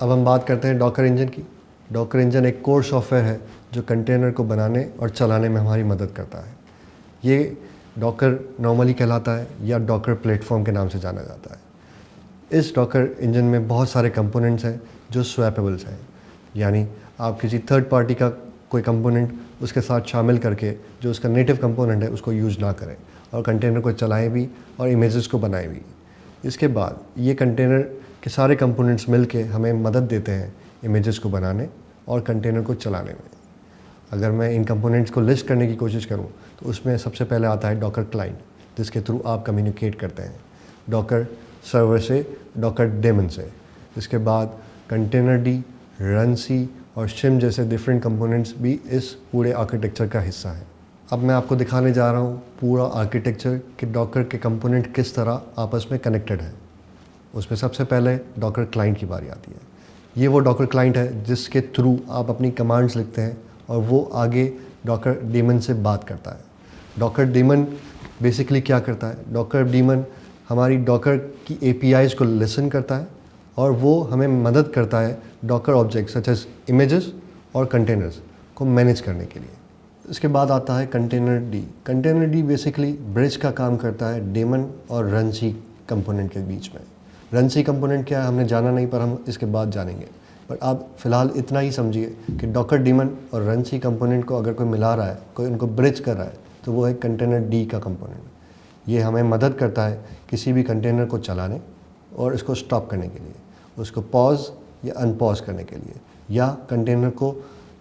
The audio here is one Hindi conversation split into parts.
अब हम बात करते हैं डॉकर इंजन की। डॉकर इंजन एक कोर सॉफ्टवेयर है जो कंटेनर को बनाने और चलाने में हमारी मदद करता है। ये डॉकर नॉर्मली कहलाता है या डॉकर प्लेटफॉर्म के नाम से जाना जाता है। इस डॉकर इंजन में बहुत सारे कंपोनेंट्स हैं जो स्वैपेबल्स हैं, यानी आप किसी थर्ड पार्टी का कोई कंपोनेंट उसके साथ शामिल करके जो उसका नेटिव कंपोनेंट है उसको यूज़ ना करें और कंटेनर को चलाएं भी और इमेजेस को बनाएं भी। इसके बाद ये कंटेनर के सारे कंपोनेंट्स मिलके हमें मदद देते हैं इमेजेस को बनाने और कंटेनर को चलाने में। अगर मैं इन कंपोनेंट्स को लिस्ट करने की कोशिश करूं तो उसमें सबसे पहले आता है डॉकर क्लाइंट, जिसके थ्रू आप कम्युनिकेट करते हैं डॉकर सर्वर से, डॉकर डेमन से। इसके बाद कंटेनर डी, रन सी और शिम जैसे डिफरेंट कंपोनेंट्स भी इस पूरे आर्किटेक्चर का हिस्सा हैं। अब मैं आपको दिखाने जा रहा हूँ पूरा आर्किटेक्चर कि डॉकर के कंपोनेंट किस तरह आपस में कनेक्टेड है। उसमें सबसे पहले डॉकर क्लाइंट की बारी आती है। ये वो डॉकर क्लाइंट है जिसके थ्रू आप अपनी कमांड्स लिखते हैं और वो आगे डॉकर डेमन से बात करता है। डॉकर डेमन बेसिकली क्या करता है? डॉकर डेमन हमारी डॉकर की APIs को लिसन करता है और वो हमें मदद करता है Docker objects such as images और कंटेनर्स को मैनेज करने के लिए। इसके बाद आता है containerd. Containerd basically bridge का काम करता है डेमन और रन सी कंपोनेंट के बीच में। रन सी कंपोनेंट क्या है हमने जाना नहीं, पर हम इसके बाद जानेंगे। पर आप फिलहाल इतना ही समझिए कि डॉकर डेमन और रन सी कंपोनेंट को अगर कोई मिला रहा है, कोई उनको ब्रिज कर रहा है, तो वो है कंटेनर डी का कंपोनेंट। ये हमें मदद करता है किसी भी कंटेनर को चलाने और इसको स्टॉप करने के लिए, उसको पॉज या अनपॉज करने के लिए, या कंटेनर को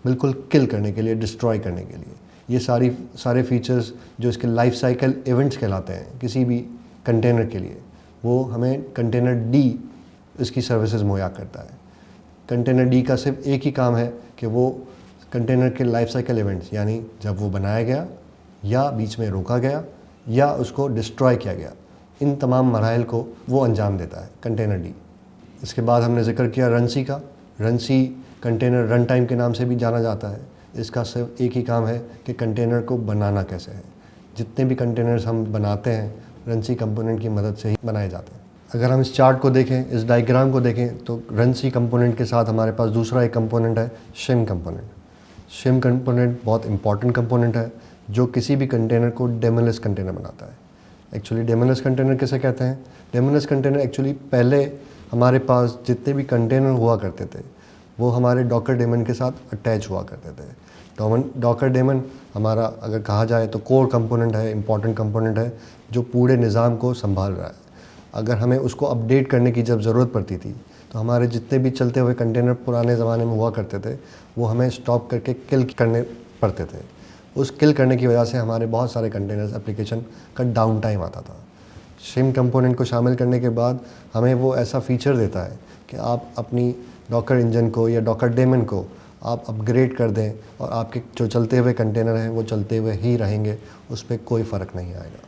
बिल्कुल किल करने के लिए, डिस्ट्रॉय करने के लिए। ये सारे फीचर्स जो इसके लाइफ साइकिल इवेंट्स कहलाते हैं किसी भी कंटेनर के लिए, वो हमें कंटेनर डी इसकी सर्विसेज मुहैया करता है। कंटेनर डी का सिर्फ एक ही काम है कि वो कंटेनर के लाइफ साइकिल इवेंट्स, यानी जब वो बनाया गया या बीच में रोका गया या उसको डिस्ट्रॉय किया गया, इन तमाम मराइल को वो अंजाम देता है कंटेनर डी। इसके बाद हमने जिक्र किया रन सी का। Run C container run time के नाम से भी जाना जाता है। इसका सिर्फ एक ही काम है कि कंटेनर को बनाना कैसे है। जितने भी कंटेनर्स हम बनाते हैं रन सी कंपोनेंट की मदद से ही बनाए जाते हैं। अगर हम इस चार्ट को देखें, इस डायग्राम को देखें, तो रन सी कंपोनेंट के साथ हमारे पास दूसरा एक कंपोनेंट है शिम कंपोनेंट। शिम कंपोनेंट बहुत इंपॉर्टेंट कंपोनेंट है जो किसी भी कंटेनर को डेमोनलेस कंटेनर बनाता है। एक्चुअली डेमोनलेस कंटेनर किसे कहते हैं? डेमोनलेस कंटेनर एक्चुअली पहले हमारे पास जितने भी कंटेनर हुआ करते थे वो हमारे डॉकर डेमन के साथ अटैच हुआ करते थे। डॉकर डेमन हमारा अगर कहा जाए तो कोर कंपोनेंट है, इंपॉर्टेंट कंपोनेंट है जो पूरे निज़ाम को संभाल रहा है। अगर हमें उसको अपडेट करने की जब ज़रूरत पड़ती थी तो हमारे जितने भी चलते हुए कंटेनर पुराने ज़माने में हुआ करते थे वो हमें स्टॉप करके किल करने पड़ते थे। उस किल करने की वजह से हमारे बहुत सारे कंटेनर्स एप्लीकेशन का डाउन टाइम आता था। शिम कंपोनेंट को शामिल करने के बाद हमें वो ऐसा फीचर देता है कि आप अपनी डॉकर इंजन को या डॉकर डेमन को आप अपग्रेड कर दें और आपके जो चलते हुए कंटेनर हैं वो चलते हुए ही रहेंगे, उस पर कोई फ़र्क नहीं आएगा।